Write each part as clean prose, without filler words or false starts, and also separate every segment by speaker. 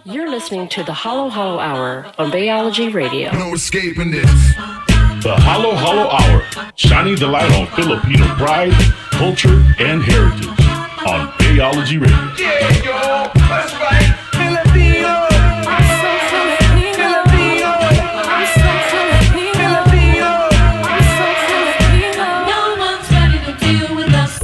Speaker 1: You're listening to the Hollow Hollow Hour on Biology Radio.
Speaker 2: No escaping this.
Speaker 3: The Hollow Hollow Hour, shining the light on Filipino pride, culture, and heritage on Biology Radio.
Speaker 2: Yeah, yo, that's right. Filipino.
Speaker 4: I'm so Filipino. Filipino. I'm so Filipino. Filipino. I'm so Filipino. No one's ready to deal with us.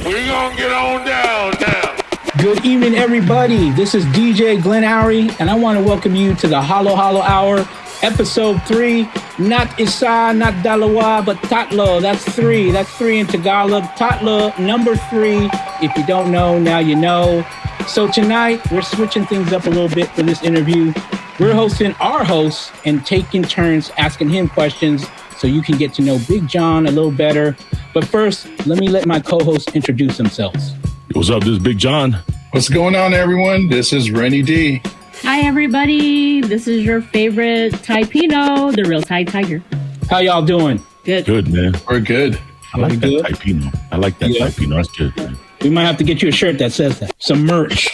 Speaker 2: We're gonna get on down now.
Speaker 5: Good evening, everybody. This is DJ Glenn Oury, and I want to welcome you to the Hollow Hollow Hour, Episode 3. Not Isa, not Dalawa, but Tatlo. That's 3. That's 3 in Tagalog. Tatlo, number 3. If you don't know, now you know. So tonight, we're switching things up a little bit for this interview. We're hosting our host and taking turns asking him questions so you can get to know Big John a little better. But first, let me let my co-hosts introduce themselves.
Speaker 3: What's up, this is Big John.
Speaker 6: What's going on, everyone? This is Rennie D.
Speaker 7: Hi, everybody. This is your favorite Taipino, the real Thai tiger.
Speaker 5: How y'all doing?
Speaker 7: Good.
Speaker 3: Good, man.
Speaker 6: We're good.
Speaker 3: I like that
Speaker 5: Good.
Speaker 3: Taipino. I like that
Speaker 5: Yeah.
Speaker 3: Taipino. That's good, man.
Speaker 5: We might have to get you a shirt that says that. Some merch.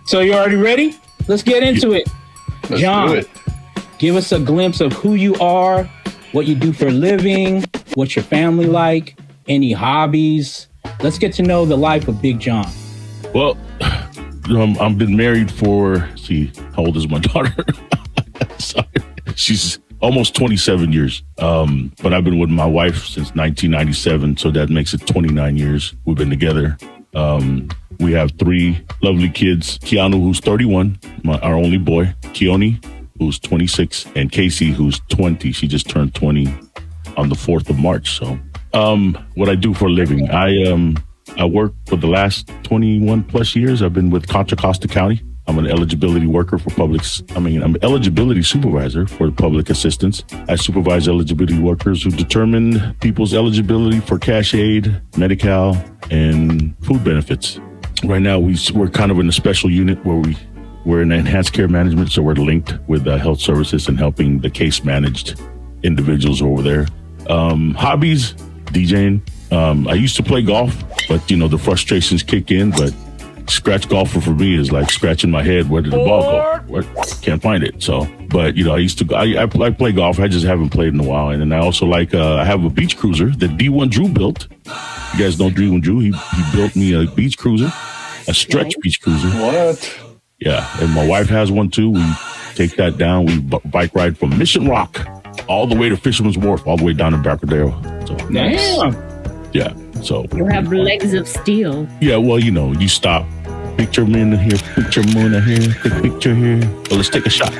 Speaker 5: So you already ready? Let's get into it.
Speaker 6: Let's
Speaker 5: John,
Speaker 6: do it.
Speaker 5: give us a glimpse of who you are, what you do for a living, what's your family like, any hobbies. Let's get to know the life of Big John.
Speaker 3: Well, I've been married for, how old is my daughter? Sorry. She's almost 27 years. But I've been with my wife since 1997, so that makes it 29 years we've been together. We have 3 lovely kids. Keanu, who's 31, our only boy. Keone, who's 26, and Casey, who's 20. She just turned 20 on the 4th of March. So what I do for a living, I work for the last 21 plus years. I've been with Contra Costa County. I'm an eligibility worker for I'm an eligibility supervisor for public assistance. I supervise eligibility workers who determine people's eligibility for cash aid, Medi-Cal, and food benefits. Right now, we're kind of in a special unit where we're in enhanced care management, so we're linked with health services and helping the case managed individuals over there. Hobbies, DJing. I used to play golf, but the frustrations kick in. But scratch golfer for me is like scratching my head. Where did the ball go? Can't find it. So, but I play golf. I just haven't played in a while. And then I also I have a beach cruiser that D1 Drew built. You guys know D1 Drew? He built me a beach cruiser, a stretch beach cruiser.
Speaker 6: What?
Speaker 3: Yeah, and my wife has one too. We take that down. We bike ride from Mission Rock all the way to Fisherman's Wharf, all the way down to Embarcadero. So
Speaker 5: Damn.
Speaker 3: yeah. So
Speaker 7: You have legs of steel.
Speaker 3: yeah, well, you stop. Picture moon here, picture moon here, take picture here. Well, let's take a shot.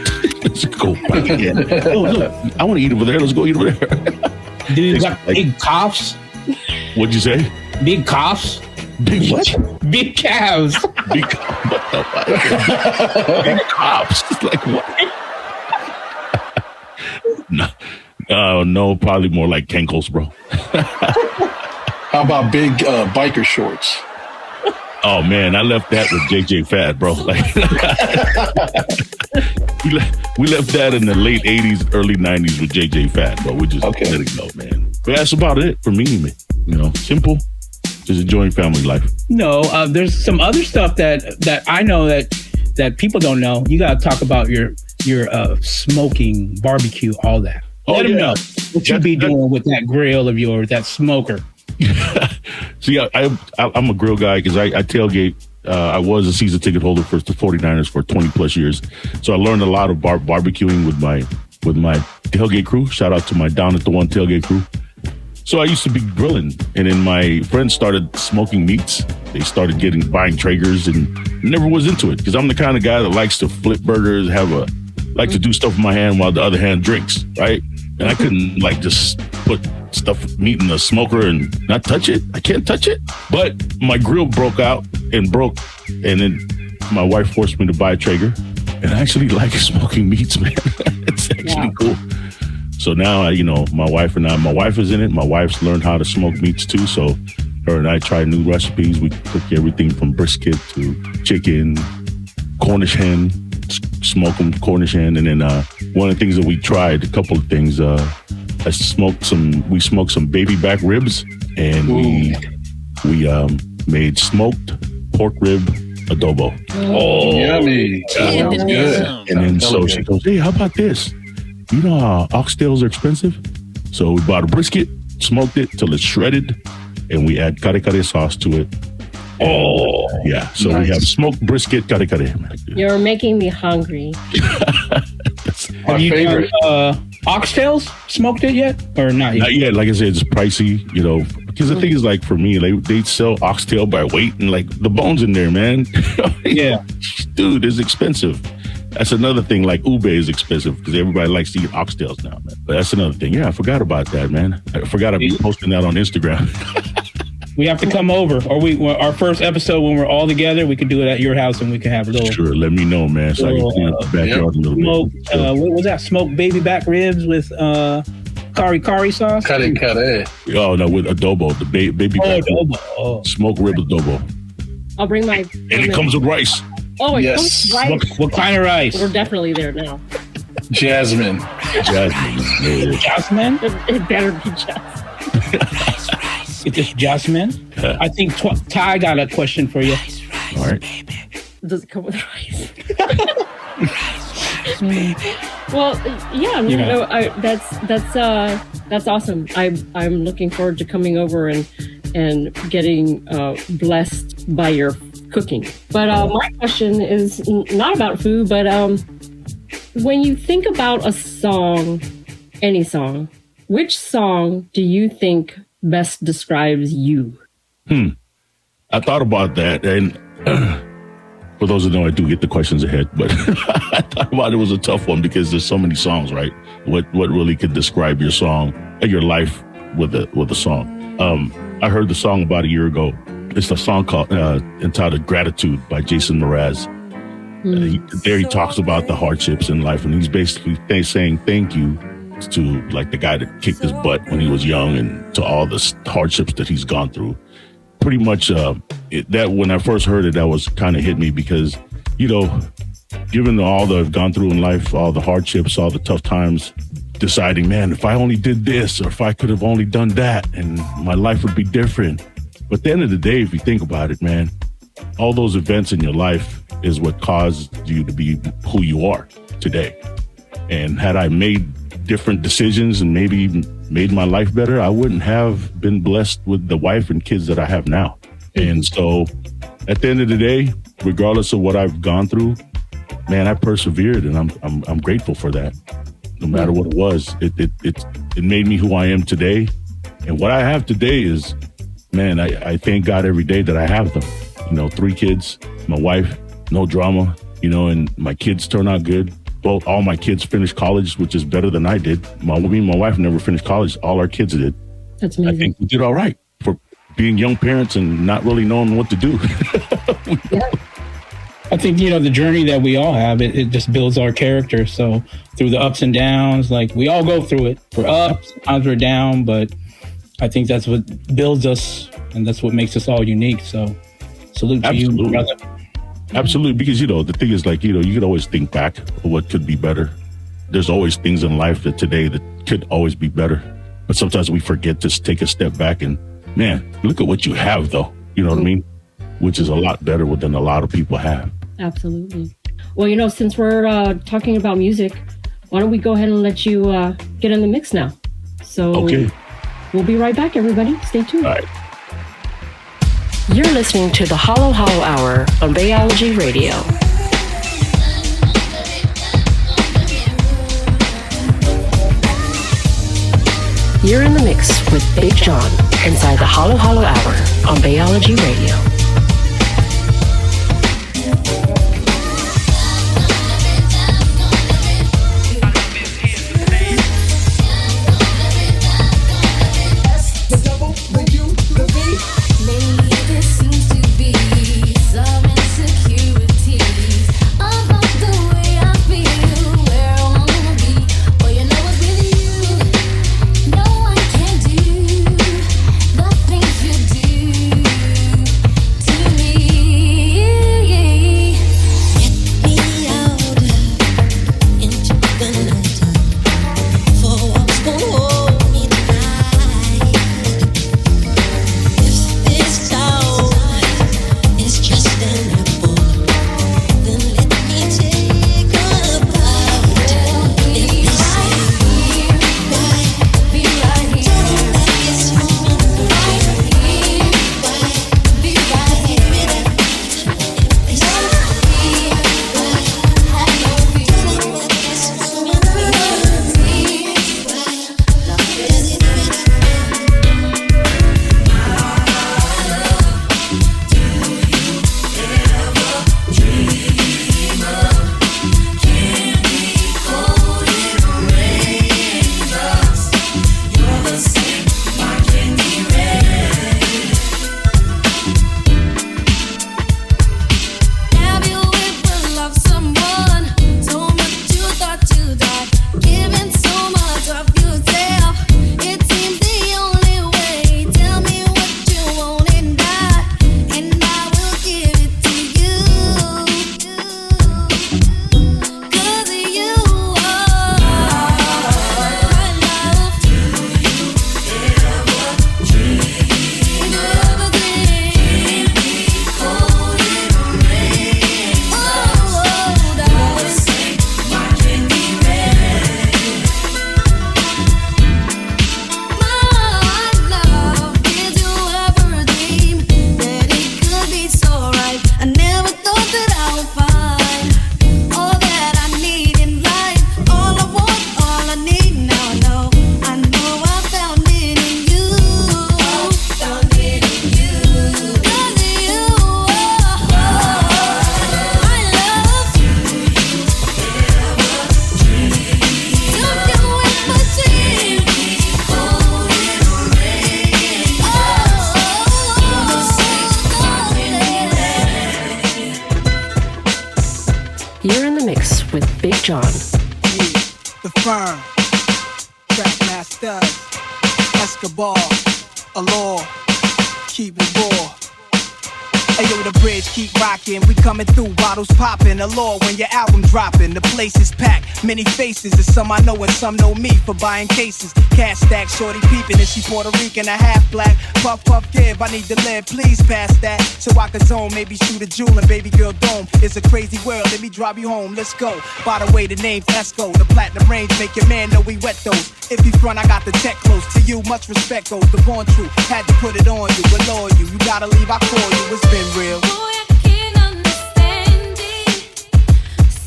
Speaker 3: Let's go back again. Oh, look, I want to eat over there. Let's go eat over there.
Speaker 5: Do you
Speaker 3: It's
Speaker 5: got
Speaker 3: like-
Speaker 5: big coughs?
Speaker 3: What'd you say?
Speaker 5: Big coughs?
Speaker 3: Big what?
Speaker 5: Big calves.
Speaker 3: Big, what the fuck? Big cops. It's like what? No, probably more like Kenkos, bro.
Speaker 6: How about big biker shorts?
Speaker 3: Oh man, I left that with JJ Fad, bro. Like, we left that in the late '80s, early '90s with JJ Fad, bro. We just let it go, man. But that's about it for me, man. Simple, just enjoying family life.
Speaker 5: No, there's some other stuff that I know that people don't know. You got to talk about your smoking, barbecue, all that. Let them know what you be doing with that grill of yours, that smoker.
Speaker 3: See, I'm a grill guy because I tailgate. I was a season ticket holder for the 49ers for 20 plus years. So I learned a lot of barbecuing with my tailgate crew. Shout out to my Down at the One tailgate crew. So I used to be grilling, and then my friends started smoking meats. They started buying Traegers, and never was into it because I'm the kind of guy that likes to flip burgers, like to do stuff with my hand while the other hand drinks, right? And I couldn't just put meat in the smoker and not touch it. I can't touch it. But my grill broke, and then my wife forced me to buy a Traeger, and I actually like smoking meats, man. It's actually cool. So now, my wife is in it. My wife's learned how to smoke meats too. So her and I try new recipes. We cook everything from brisket to chicken, Cornish hen, smoke them, Cornish hen. And then one of the things that we tried, a couple of things, we smoked some baby back ribs, and we made smoked pork rib adobo.
Speaker 6: Yummy. Sounds good.
Speaker 3: And then so
Speaker 6: Sounds
Speaker 3: she
Speaker 6: good.
Speaker 3: goes, hey, how about this? You know how oxtails are expensive? So we bought a brisket, smoked it till it's shredded, and we add kare kare sauce to it. Oh, yeah. So we have smoked brisket, kare kare.
Speaker 7: You're making me hungry.
Speaker 6: My
Speaker 5: Have you
Speaker 6: favorite.
Speaker 5: done oxtails? Smoked it yet or not yet?
Speaker 3: Not yet. Like I said, it's pricey, you know, because the thing is, like, for me, they sell oxtail by weight and like the bones in there, man.
Speaker 5: Yeah.
Speaker 3: Dude, it's expensive. That's another thing. Like ube is expensive because everybody likes to eat oxtails now, man. But that's another thing. Yeah, I forgot about that, man. I forgot I'd be posting that on Instagram.
Speaker 5: We have to come over, or our first episode when we're all together, we could do it at your house and we can have a little
Speaker 3: Sure, let me know, man, so I can clean up the backyard a little
Speaker 5: smoked.
Speaker 3: bit.
Speaker 5: What was that? Smoked baby back ribs with kari sauce.
Speaker 6: Kare.
Speaker 3: Oh no, with adobo, the baby back,
Speaker 5: Adobo. Oh.
Speaker 3: smoked rib adobo,
Speaker 7: I'll bring my.
Speaker 3: and it comes with rice.
Speaker 7: Oh, it
Speaker 6: Yes.
Speaker 7: comes right.
Speaker 5: What kind of rice?
Speaker 7: We're definitely there now.
Speaker 6: Jasmine.
Speaker 3: Jasmine. Yeah.
Speaker 5: Jasmine?
Speaker 7: It better be just.
Speaker 5: Get this jasmine. I think Ty got a question for you.
Speaker 3: All right.
Speaker 7: Does it come with rice? Well, yeah,
Speaker 5: You know.
Speaker 7: that's awesome. I'm looking forward to coming over and getting blessed by your cooking. But my question is not about food, but when you think about a song, any song, which song do you think best describes you?
Speaker 3: I thought about that, and for those who know, I do get the questions ahead, but I thought about it was a tough one because there's so many songs, right? What really could describe your song, your life with a song? I heard the song about a year ago. It's a song called entitled "Gratitude" by Jason Mraz. He talks about the hardships in life, and he's basically saying thank you to like the guy that kicked his butt when he was young, and to all the hardships that he's gone through. Pretty much that when I first heard it, that was kind of hit me because, you know, given all that I've gone through in life, all the hardships, all the tough times, deciding, man, if I only did this or if I could have only done that and my life would be different. But at the end of the day, if you think about it, man, all those events in your life is what caused you to be who you are today. And had I made different decisions and maybe made my life better, I wouldn't have been blessed with the wife and kids that I have now. And so at the end of the day, regardless of what I've gone through, man, I persevered, and I'm grateful for that. No matter what it was, it made me who I am today. And what I have today is, man, I thank God every day that I have them. You know, 3 kids, my wife, no drama, you know, and my kids turn out good. Both all my kids finished college, which is better than I did. Me and my wife never finished college. All our kids did.
Speaker 7: That's
Speaker 3: I
Speaker 7: amazing.
Speaker 3: think we did all right for being young parents and not really knowing what to do.
Speaker 5: I think, you know, the journey that we all have, it just builds our character. So through the ups and downs, like we all go through it. We're up, sometimes we're down, but I think that's what builds us, and that's what makes us all unique. So salute to you,
Speaker 3: Absolutely.
Speaker 5: brother.
Speaker 3: Absolutely, because, you know, the thing is, like, you know, you could always think back of what could be better. There's always things in life that today that could always be better. But sometimes we forget to take a step back and, man, look at what you have, though. You know what I mean? Which is a lot better than a lot of people have.
Speaker 7: Absolutely. Well, you know, since we're talking about music, why don't we go ahead and let you get in the mix now? So
Speaker 3: Okay.
Speaker 7: we'll be right back, everybody. Stay tuned.
Speaker 3: All right.
Speaker 1: You're listening to the Hollow Hollow Hour on Bayology Radio. You're in the mix with Big John inside the Hollow Hollow Hour on Bayology Radio.
Speaker 4: Lately there seems to be some insecurities about the way I feel, where I wanna be. Well, you know it's with you. No one can do the things you do.
Speaker 1: You're in the mix with Big John.
Speaker 8: The Firm, Trackmaster, Escobar, Allure, keep it raw. Ayo, the bridge keep rocking. We coming through, bottles popping. Allure when your album dropping. The place is packed, many faces. And some I know and some know me for buying cases. Cash stack, shorty peeping. And she Puerto Rican, a half black. Puff, puff, give. I need to live, please pass that. So I can zone, maybe shoot a jewel and baby girl dome. It's a crazy world, let me drive you home. Let's go. By the way, the name's Esco. The platinum range make your man know we wet those. If he front, I got the tech close. To you, much respect goes. The born truth, had to put it on you. Allure you, you gotta leave, I call you. It's been real.
Speaker 4: Boy, I can't understand it.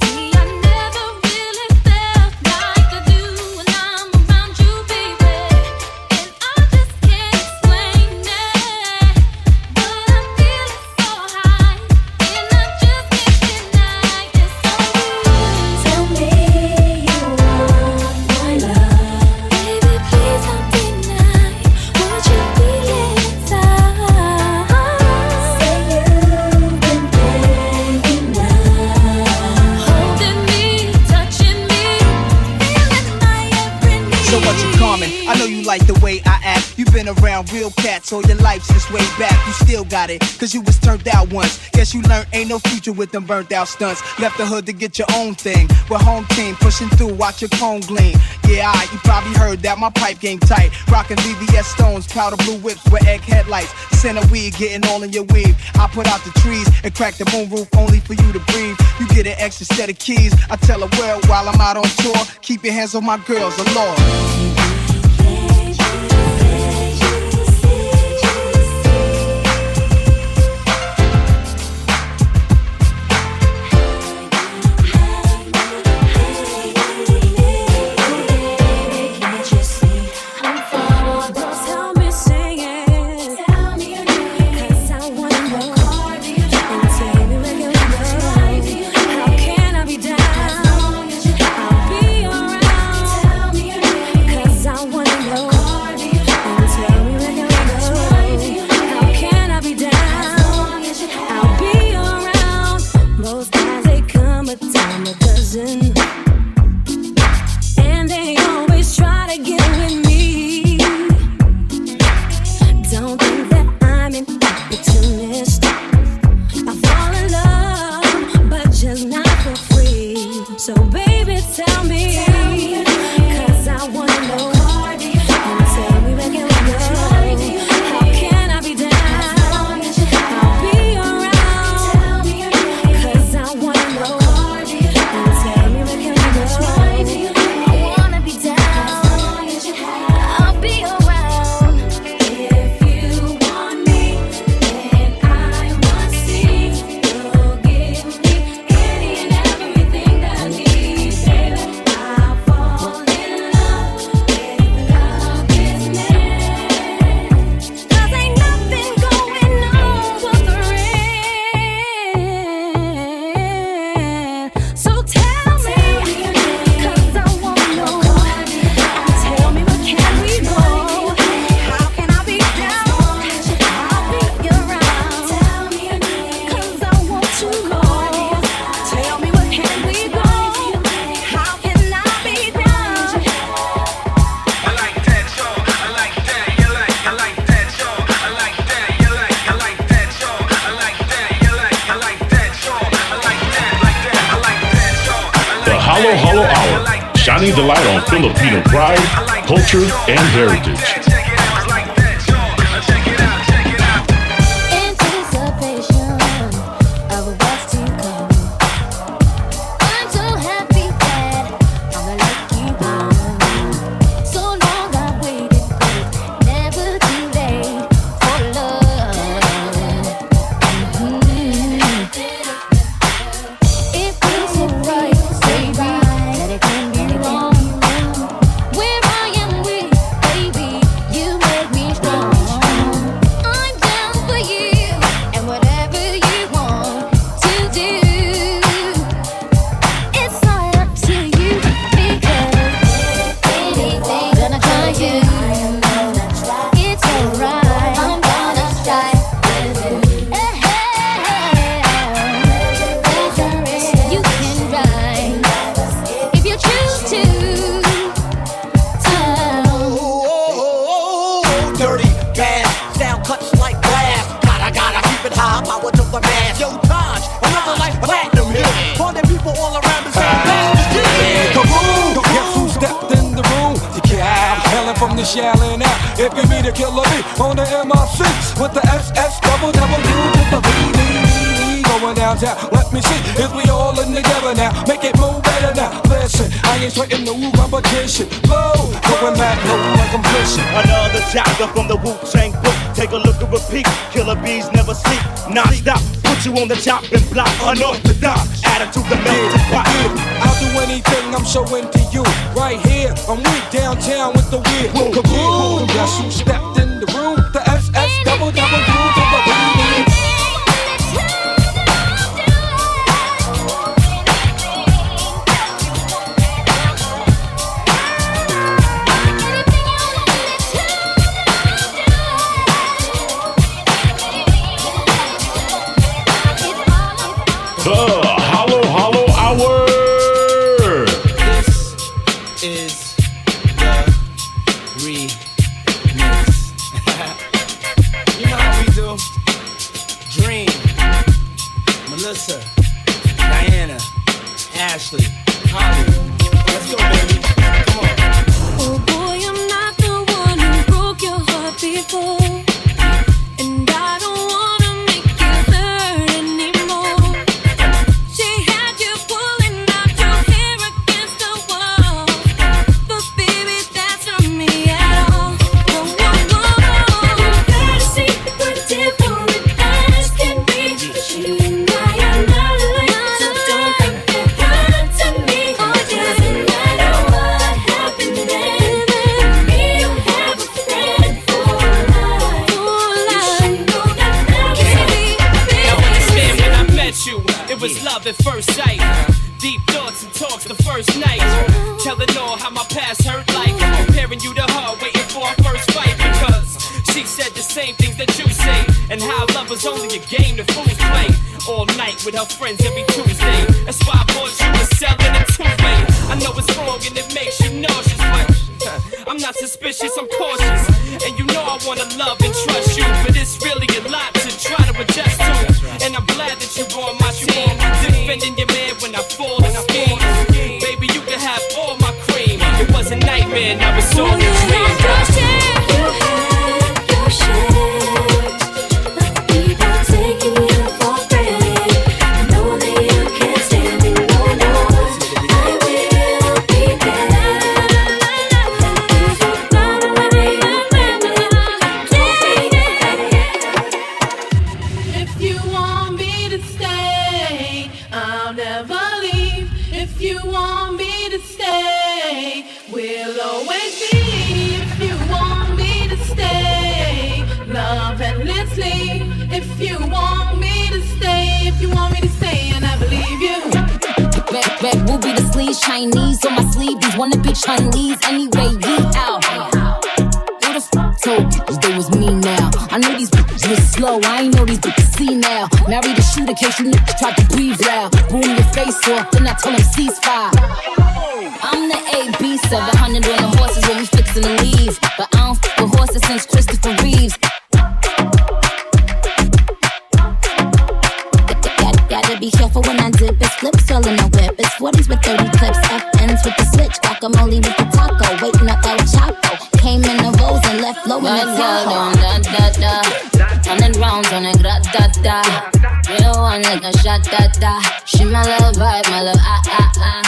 Speaker 4: See, I never really felt like I do when I'm around you, baby. And I just can't explain it. But I feel it so high, and I just can't deny it. So tell me you want my love, baby. Please don't deny what you feel inside.
Speaker 8: So what you coming? I know you like the way I act. You've been around real cats all your life since way back. You still got it, cause you was turned out once. Guess you learned ain't no future with them burnt out stunts. Left the hood to get your own thing. We're home team, pushing through, watch your cone gleam. Yeah, you probably heard that my pipe game tight. Rockin' VVS stones, powder blue whips with egg headlights. Center weed, getting all in your weave. I put out the trees and crack the moon roof only for you to breathe. You get an extra set of keys. I tell the world while I'm out on tour, keep your hands on my girls, Allure.
Speaker 3: Hollow Hour, shining the light on Filipino pride, culture, and heritage.
Speaker 4: Where I am with, baby.
Speaker 8: finish yelling out. If you meet a killer bee on the MRC with the SS double to the BD. Going downtown, let me see if we all in together now. Make it move better now. Listen, I ain't sweating no competition. Blow, going back low like I'm fishing.
Speaker 9: Another chapter from the Wu-Tang book. Take a look and repeat. Killer bees never sleep. Non-stop, put you on the chopping block. Unorthodox, attitude the melting pot.
Speaker 8: I'll do anything I'm showing to you. Right here, I'm weak downtown with the weird kaboom. Guess who stepped in the room? The SS double to the BD.
Speaker 3: The Hollow Hollow Hour.
Speaker 10: This is the remix. You know how we do. Dream, Melissa, Diana, Ashley, Holly. Let's go, baby. Come on.
Speaker 4: Oh boy, I'm not the one who broke your heart before. And I don't wanna make you hurt anymore. She had you pulling out your hair against the wall. But baby, that's not me at all. No, no, no. You gotta see we're different as can be. She and I are not alike, so don't compare her to me. Oh, doesn't matter what happened then. Me, you have a friend for life. You should know that
Speaker 10: Now understand when I met you, it was love at first sight. Deep thoughts and talks the first night. Telling all how my past hurt like. Comparing you to her, waiting for our first fight. Because she said the same things that you say. And how love was only a game the fools play. All night with her friends every Tuesday. That's why I bought you a selling a two-way. I know it's wrong and it makes you nauseous, but I'm not suspicious, I'm cautious. And you know I wanna love and trust you, but it's really a lot to try to adjust to. And I'm glad that you're on my team, defending your man when I fall and scheme. Baby, you can have all my cream. It was a nightmare, now it's all a dream.
Speaker 4: If you want me to stay, I'll never leave. If you want me to stay, we'll always be. If you want me to stay, love endlessly. If you want me to stay, if you want me to stay, and I believe you.
Speaker 11: Red ruby, the sleeves, Chinese on my sleeve. These wanna be Chinese anyway. Ye out. Who the f told you they was me now? I know these bitches was slow. I ain't know these bitches see now. Married a shooter case you niggas tried to breathe loud. Boom your face off, then I told him ceasefire. I'm the AB 700 on the horses when we fixin' to leave. But I don't f with horses since Christopher Reeves. Gotta be careful when I dip. It's flips all in the whip. It's 40s with 30 clips. FNs with the switch. Guacamole with the taco. Waiting up El Chapo. Came in the Rolls and left low in the Tahoe. Da-da-da. Running rounds on a grat-da-da. Real one like a shot-da-da. She my little vibe, my little ah-ah-ah.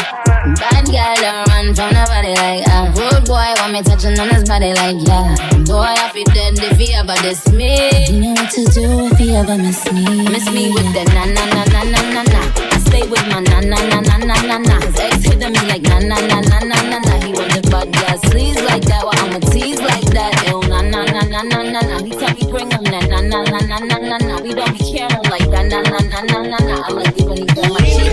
Speaker 11: Bad girl don't run from nobody like rude boy want me touching on his body like yeah. Boy, I feel dead if he ever diss me. You know what to do if he ever miss me. Miss me with the na-na-na-na-na-na-na. I stay with my na-na-na-na-na-na-na. His ex hitting me like na-na-na-na-na-na-na. He want the bad girl sleaze like that. Well, I'ma tease like that. Ew, na-na-na-na-na-na-na. He tell me bring him that na-na-na-na-na-na-na. We don't be caring like that na-na-na-na-na-na. I like it when he feel my cheeks.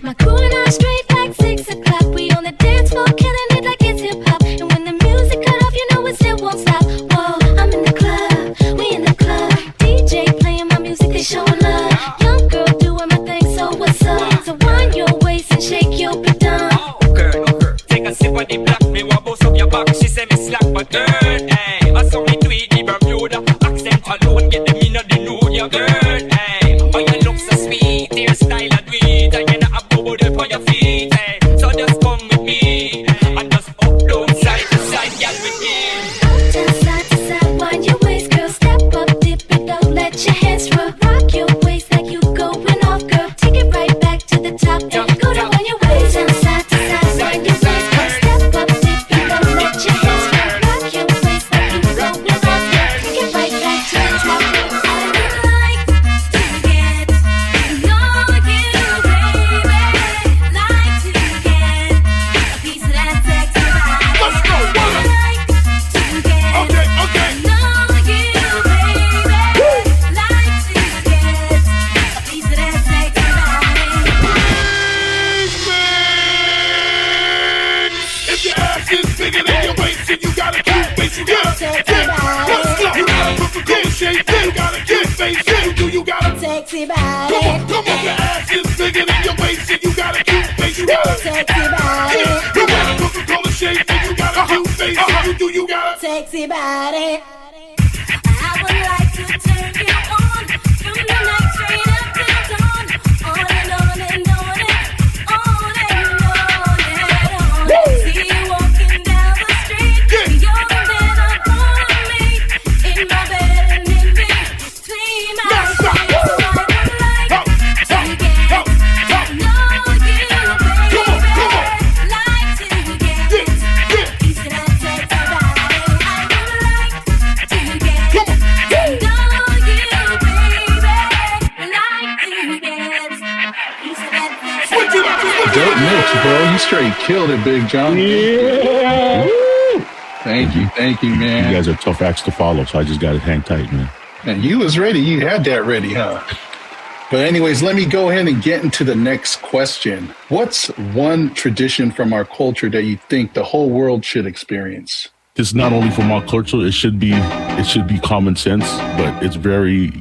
Speaker 4: My crew and I straight like 6 o'clock. We on the dance floor, killing it like it's hip hop. And when the music cut off, you know it still won't stop. Whoa, I'm in the club, we in the club. DJ playing my music, they showing love. Young girl doing my thing, so what's extra. Rock your waist like you going off, girl. Take it right back to the top and go down on your waist and side to side, wind your waist. Step up, dip it low, let your hips go. Rock your waist like you going off, girl. Take it right back to the top. I would like to get to know you, baby. Like to get a piece of that sexy body.
Speaker 2: Let's go,
Speaker 4: I would like to get
Speaker 2: Okay.
Speaker 4: to know you, baby. Like to get a piece of that sexy body.
Speaker 2: If your ass is bigger than your waist and you got a cute face, you gotta let's go. You got a Coca-Cola shape, you got a cute face, you got a
Speaker 4: Sexy body.
Speaker 2: come on, your ass is bigger than your waist and you got a cute face, you got a
Speaker 4: Sexy body.
Speaker 2: you got a Coca-Cola shape and you got a cute face, you got a
Speaker 4: Sexy body. I would like to turn you on from the night straight up till dawn. On and on and on and on and on and on. See you walking down the street. You're the man I wanna meet in my bed and in between my sheets. So I would like to get to know you, baby. Like to get a piece of that sexy body. I would like to get to know you, baby. Like to get a piece of that sexy body.
Speaker 6: Dope mix, bro. You straight killed it, Big John.
Speaker 5: Yeah.
Speaker 6: Thank you,
Speaker 3: You
Speaker 6: man.
Speaker 3: guys are tough acts to follow, so I just got to hang tight, man.
Speaker 6: And you was ready. You had that ready, huh? But anyways, let me go ahead and get into the next question. What's one tradition from our culture that you think the whole world should experience?
Speaker 3: It's not only from our culture; it should be common sense, but it's very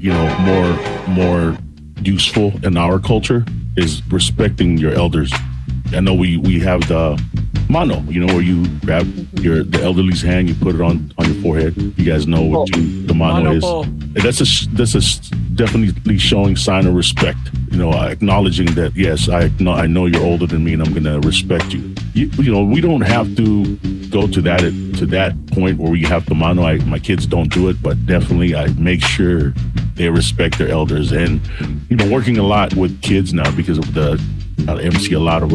Speaker 3: more useful in our culture is respecting your elders. I know we have the mano, where you grab the elderly's hand, you put it on your forehead. You guys know what the mano is. And that's a definitely showing sign of respect. Acknowledging that yes, I know you're older than me, and I'm gonna respect you. We don't have to go to that point where we have to mano. My kids don't do it, but definitely I make sure they respect their elders. And working a lot with kids now because of I MC a lot of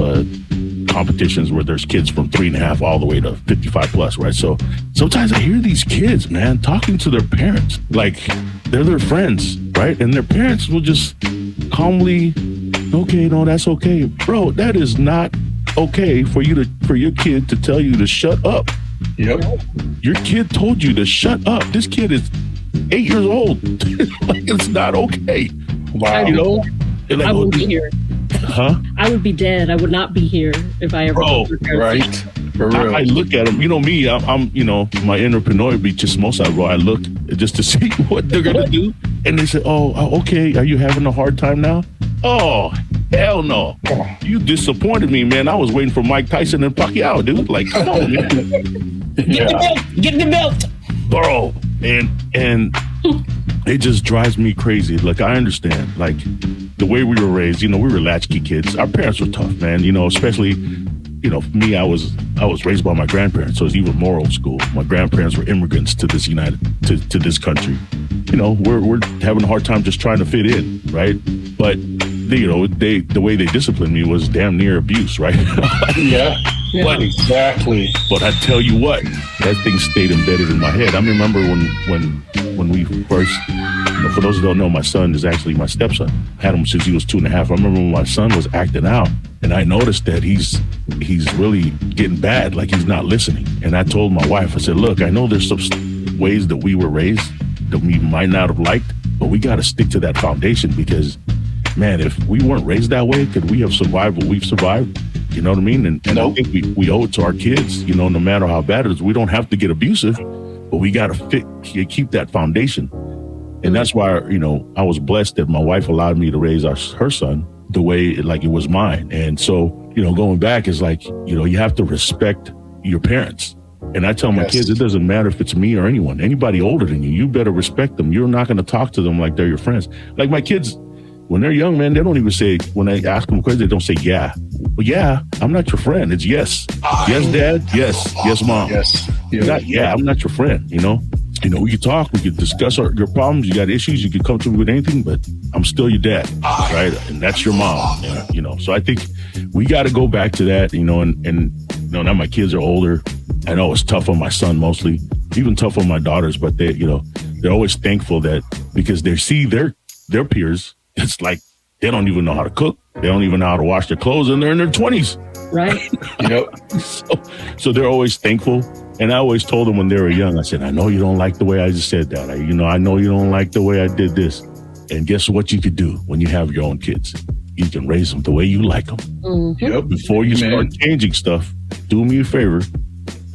Speaker 3: competitions where there's kids from 3.5 all the way to 55 plus, right? So sometimes I hear these kids, man, talking to their parents like they're their friends, right? And their parents will just calmly, okay, no, that's okay, bro. That is not okay for your kid to tell you to shut up.
Speaker 6: Yep.
Speaker 3: Your kid told you to shut up. This kid is 8 years old. Like, it's not okay.
Speaker 6: Wow.
Speaker 7: I wouldn't be here.
Speaker 3: Huh?
Speaker 7: I would be dead. I would not be here if I ever.
Speaker 6: Right. For real.
Speaker 3: I look at them. Me, I'm my entrepreneur be chismosa, bro. I look just to see what they're gonna do, and they say, "Oh, okay. Are you having a hard time now?" Oh, hell no! You disappointed me, man. I was waiting for Mike Tyson and Pacquiao, dude. Like, come on, man.
Speaker 5: Get the belt.
Speaker 3: Bro. And it just drives me crazy. Like, I understand, like, the way we were raised, we were latchkey kids. Our parents were tough, man, especially, for me, I was raised by my grandparents, so it's even more old school. My grandparents were immigrants to this to this country. We're having a hard time just trying to fit in, right? But the way they disciplined me was damn near abuse, right?
Speaker 6: Yeah.
Speaker 3: But,
Speaker 6: exactly.
Speaker 3: But I tell you what, that thing stayed embedded in my head. I remember when we first, for those who don't know, my son is actually my stepson. I had him since he was 2.5. I remember when my son was acting out, and I noticed that he's really getting bad, like he's not listening. And I told my wife, I said, look, I know there's some ways that we were raised that we might not have liked, but we got to stick to that foundation because, man, if we weren't raised that way, could we have survived what we've survived? You know what I mean? And I think we owe it to our kids, no matter how bad it is. We don't have to get abusive, but we got to keep that foundation. And that's why, I was blessed that my wife allowed me to raise her son the way like it was mine. And so, going back is like, you have to respect your parents. And I tell my kids, it doesn't matter if it's me or anybody older than you, you better respect them. You're not going to talk to them like they're your friends. Like my kids, when they're young, man, they don't even say, when I ask them questions, they don't say, yeah. Well, yeah, I'm not your friend. It's yes. Yes, Dad. Yes. Yes, Mom.
Speaker 6: Yes.
Speaker 3: Not, yeah, I'm not your friend, You know, we could talk, we could discuss your problems. You got issues, you could come to me with anything, but I'm still your dad, right? And that's your mom, and, you know. So I think we got to go back to that, you know, and you know, now my kids are older. I know it's tough on my son mostly, even tough on my daughters, but they, you know, they're always thankful that because they see their peers, it's like they don't even know how to cook. They don't even know how to wash their clothes, and they're in their 20s.
Speaker 7: Right.
Speaker 3: So they're always thankful. And I always told them when they were young, I said, I know you don't like the way I just said that. I know you don't like the way I did this. And guess what you could do when you have your own kids? You can raise them the way you like them.
Speaker 7: Mm-hmm.
Speaker 3: Before you start changing stuff, do me a favor.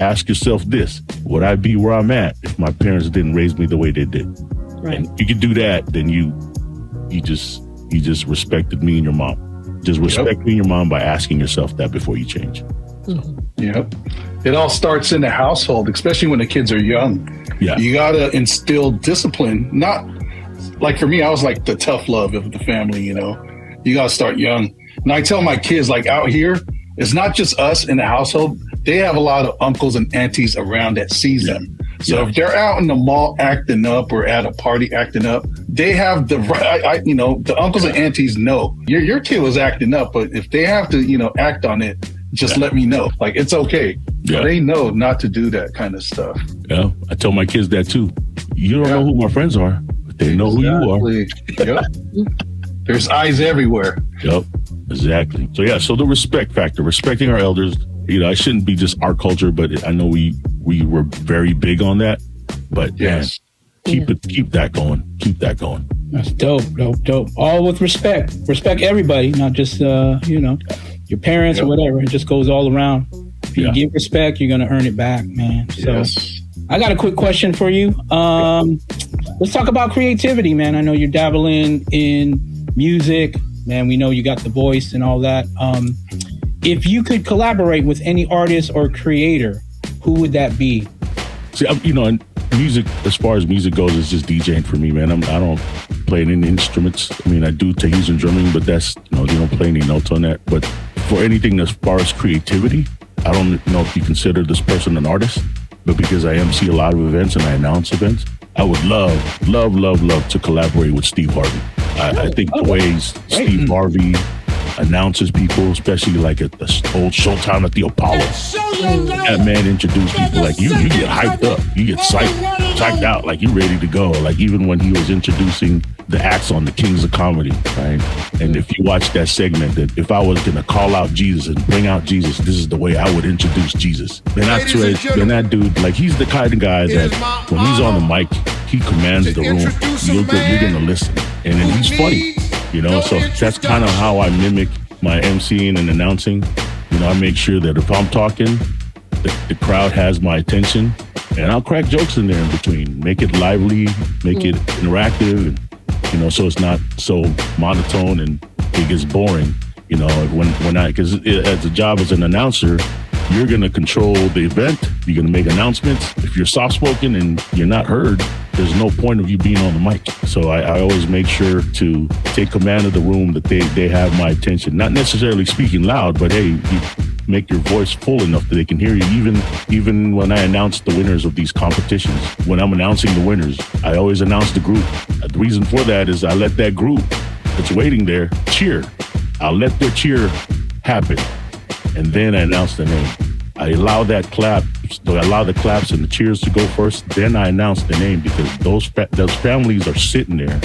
Speaker 3: Ask yourself this: would I be where I'm at if my parents didn't raise me the way they did?
Speaker 7: Right.
Speaker 3: And if you could do that, then you just respected me and your mom. Just respect me and your mom by asking yourself that before you change.
Speaker 6: Yep. It all starts in the household, especially when the kids are young.
Speaker 3: Yeah.
Speaker 6: You got to instill discipline. Not like for me, I was like the tough love of the family, you know. You got to start young. And I tell my kids, like out here, it's not just us in the household. They have a lot of uncles and aunties around that sees them. So if they're out in the mall acting up or at a party acting up, they have the right, you know, the uncles and aunties know your kid was acting up, but if they have to, you know, act on it, just let me know. Like, it's okay.
Speaker 3: Yeah.
Speaker 6: They know not to do that kind of stuff.
Speaker 3: Yeah, I tell my kids that too. You don't know who my friends are, but they know who you are.
Speaker 6: Yep. There's eyes everywhere.
Speaker 3: Yep, exactly. So yeah, so the respect factor, respecting our elders. You know, I shouldn't be just our culture, but I know we were very big on that. But man, keep that going. Keep that going.
Speaker 5: That's dope. All with respect. Respect everybody, not just you know, your parents or whatever. It just goes all around. If you give respect, you're gonna earn it back, man. So I got a quick question for you. Let's talk about creativity, man. I know you're dabbling in music, man. We know you got the voice and all that. If you could collaborate with any artist or creator, who would that be?
Speaker 3: See, you know, music, as far as music goes, is just DJing for me, man. I don't play any instruments. I mean, I do Tahitian drumming, but that's, you know, you don't play any notes on that. But for anything as far as creativity, I don't know if you consider this person an artist, but because I MC a lot of events and I announce events, I would love to collaborate with Steve Harvey. I think the way Steve Harvey announces people, especially like at the old Showtime at the Apollo. That man introduced people like you get hyped up, you get psyched out, like you're ready to go. Like even when he was introducing the acts on the Kings of Comedy, right? And if you watch that segment, that if I was gonna call out Jesus and bring out Jesus, this is the way I would introduce Jesus. And I swear, then that dude, like he's the kind of guy that when he's on the mic, he commands the room. You're gonna listen, and then he's funny. You know, so that's kind of how I mimic my emceeing and announcing. You know, I make sure that if I'm talking, the crowd has my attention, and I'll crack jokes in there in between. Make it lively, make it interactive, and, you know, so it's not so monotone and it gets boring. You know, because as a job as an announcer, you're going to control the event. You're going to make announcements. If you're soft-spoken and you're not heard, there's no point of you being on the mic. So I always make sure to take command of the room, that they have my attention. Not necessarily speaking loud, but hey, you make your voice full enough that they can hear you. Even when I announce the winners of these competitions, when I'm announcing the winners, I always announce the group. The reason for that is I let that group that's waiting there cheer. I'll let their cheer happen, and then I announce the name. I allow the claps and the cheers to go first. Then I announce the name, because those families are sitting there,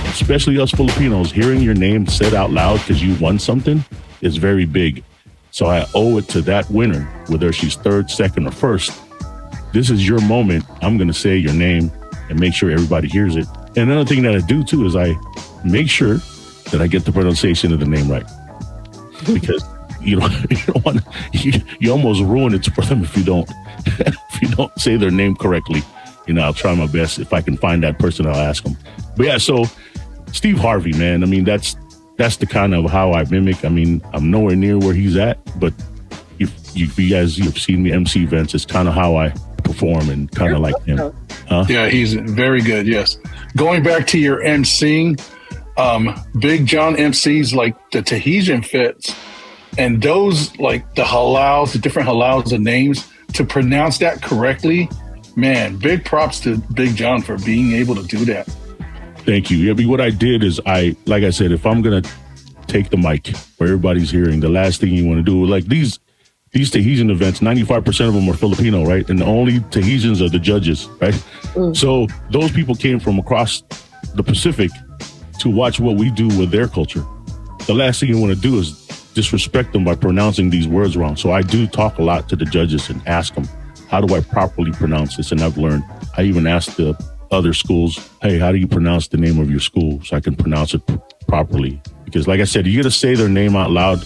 Speaker 3: especially us Filipinos, hearing your name said out loud because you won something is very big. So I owe it to that winner, whether she's third, second, or first. This is your moment. I'm going to say your name and make sure everybody hears it. And another thing that I do too is I make sure that I get the pronunciation of the name right, because you don't want you almost ruin it for them if you don't say their name correctly. You know, I'll try my best. If I can find that person, I'll ask them. But yeah, so Steve Harvey, man. I mean, that's the kind of how I mimic. I mean, I'm nowhere near where he's at, but if you guys have seen me MC events, it's kind of how I perform and kind of like him. Huh?
Speaker 6: Yeah, he's very good. Yes. Going back to your MCing, BiggJohn MCs like the Tahitian fits. And those, like the halals, the different halals and names, to pronounce that correctly Man, big props to Big John for being able to do that.
Speaker 3: Thank you. Yeah, what I did is like I said, if I'm going to take the mic where everybody's hearing, the last thing you want to do, like these Tahitian events, 95% of them are Filipino, right? And the only Tahitians are the judges, right? So those people came from across the Pacific to watch what we do with their culture. The last thing you want to do is disrespect them by pronouncing these words wrong. So I do talk a lot to the judges and ask them, how do I properly pronounce this? And I've learned, I even asked the other schools, hey, how do you pronounce the name of your school so I can pronounce it properly? Because like I said, you got to say their name out loud.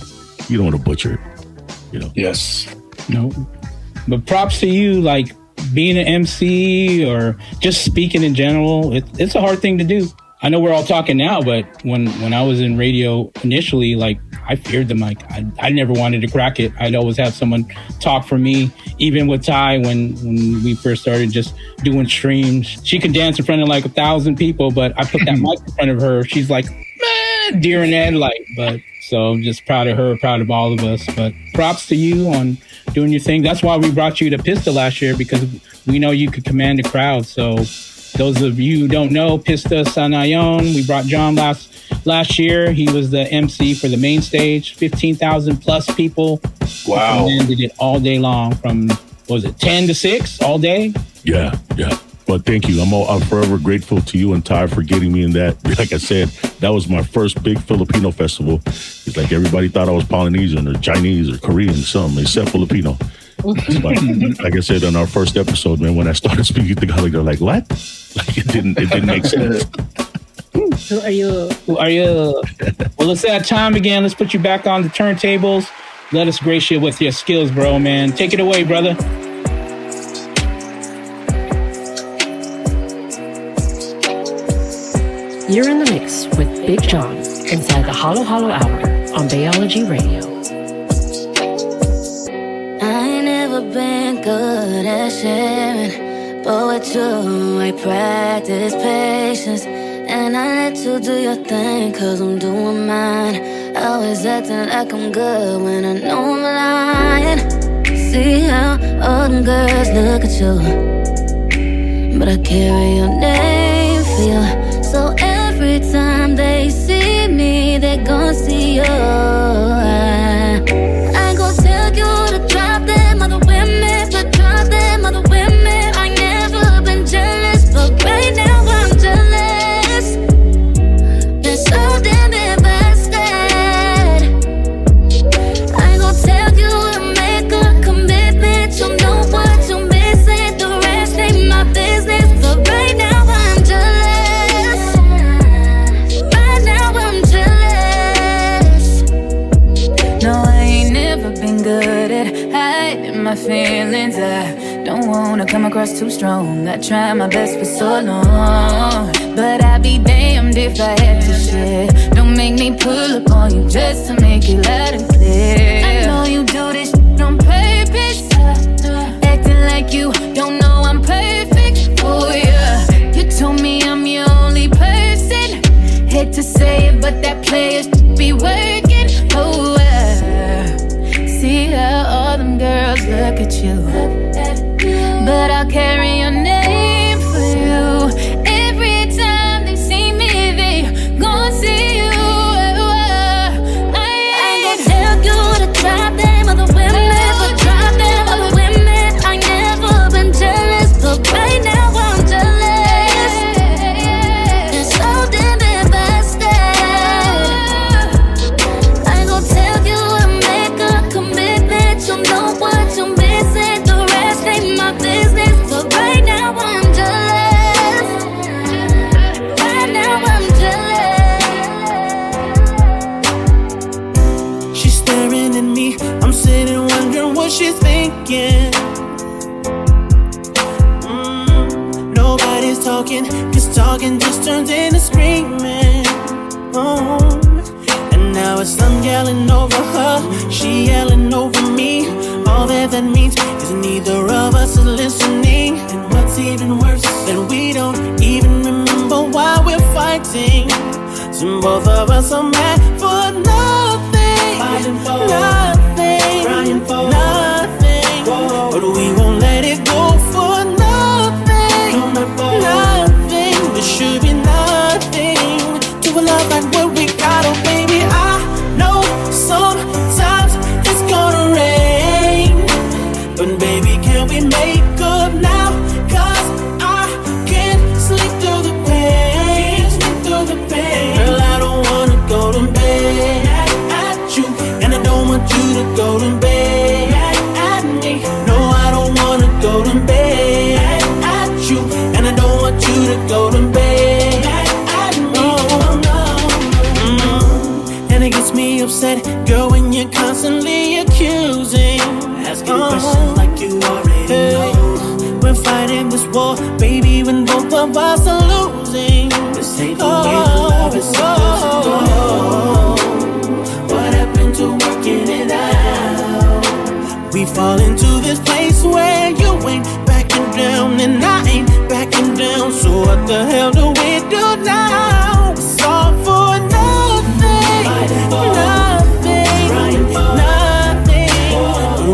Speaker 3: You don't want to butcher it, you know?
Speaker 6: Yes.
Speaker 5: No. But props to you, like being an MC or just speaking in general. It's a hard thing to do. I know we're all talking now, but when I was in radio initially, like I feared the mic. I never wanted to crack it. I'd always have someone talk for me. Even with Ty, when we first started just doing streams, she could dance in front of like 1,000 people, but I put that mic in front of her. She's like, man, deer in the headlight. But so I'm just proud of her, proud of all of us. But props to you on doing your thing. That's why we brought you to Pista last year, because we know you could command the crowd. So those of you who don't know, Pista Sanayon, we brought John last year. He was the MC for the main stage, 15,000 plus people.
Speaker 6: Wow.
Speaker 5: And did it all day long from, what was it, 10 to 6 all day?
Speaker 3: Yeah. But thank you. I'm forever grateful to you and Ty for getting me in that. Like I said, that was my first big Filipino festival. It's like everybody thought I was Polynesian or Chinese or Korean, something, except Filipino. But like I said on our first episode, man, when I started speaking Tagalog, they're like, what? Like it didn't make sense.
Speaker 7: Who are you?
Speaker 5: Well, it's that time again. Let's put you back on the turntables. Let us grace you with your skills, bro, man. Take it away, brother.
Speaker 1: You're in the mix with Big John inside the Halo Halo Hour on Biology Radio.
Speaker 11: I ain't never been good at sharing, but with you I practice patience, and I let you do your thing, cause I'm doing mine. Always acting like I'm good when I know I'm lying. See how all them girls look at you, but I carry your name for you. So every time they see me, they gon' see you. I ain't gon' tell you to drop them other women, but drop them other women. I never been jealous, but right now I'm jealous. Been so damn invested. I ain't gon' tell you to make a commitment. You know what you're missing. The rest ain't my business, but right now I'm jealous. Good at hiding my feelings. I don't wanna come across too strong. I try my best for so long, but I'd be damned if I had to share. Don't make me pull up on you just to make it loud and clear. I know you do this shit on purpose, acting like you don't know I'm perfect for you. You told me I'm your only person. Hate to say it, but that player should be working. Oh, see how all them girls look at you, but I'll carry your name for you. Every time they see me, they gon' see you. I ain't gonna tell you to drop them other women, but drop them other women. I never been jealous, but right now I'm jealous. It's so damn invested. I ain't gonna tell you to make a commitment. You know what you're missing. The rest ain't my business, but right now I'm jealous. Right now I'm jealous.
Speaker 12: She's staring at me, I'm sitting wondering what she's thinking. Nobody's talking, cause talking just turns into screaming. And now it's I'm yelling over her, she yelling over me. All that means is neither of us is listening. And what's even worse, that we don't even remember why we're fighting. So both of us are mad for nothing, fighting for nothing, crying for nothing. But we won't let it go for nothing. love like what we got, oh baby. I know sometimes it's gonna rain, but baby, can we make up now? Cause I can't sleep through the pain, Girl, I don't wanna go to bed at you, and I don't want you to go to bed at me. No, I don't wanna go to bed at you, and I don't want you to go to bed at me. And it gets me upset, girl, when you're constantly accusing, asking questions like you already know. We're fighting this war, baby, when both of us are losing. This ain't the way the love is supposed to go. What happened to working it out? We fall into this place where you ain't backing down and I ain't backing down. So what the hell do we do now? It's all for nothing, nothing, nothing.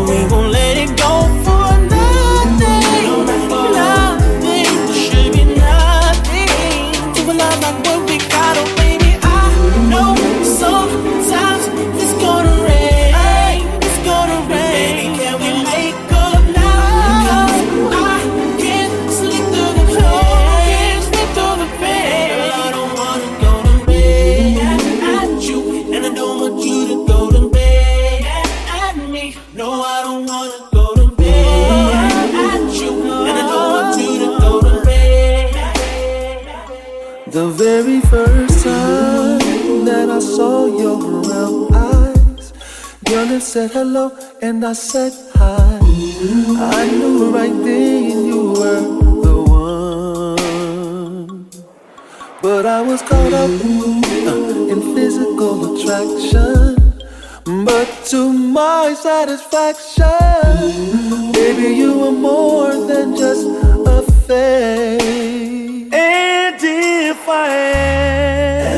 Speaker 12: We gon' let it go for nothing, nothing. Should be nothing to a love like what we got, oh baby. I know sometimes it's gonna rain, it's gonna rain. Baby, can we make up now? Cause I can't sleep through the pain, Girl, I don't wanna go to bed at you, and I don't want you to go to bed at me. No, I don't wanna go to bed at you, and I don't want you to go to bed.
Speaker 13: The very first time that I saw your brown eyes, your lips said hello and I said hi. I knew right then you were the one. But I was caught up in physical attraction. But to my satisfaction, baby, you were more than just a phase.
Speaker 12: And if I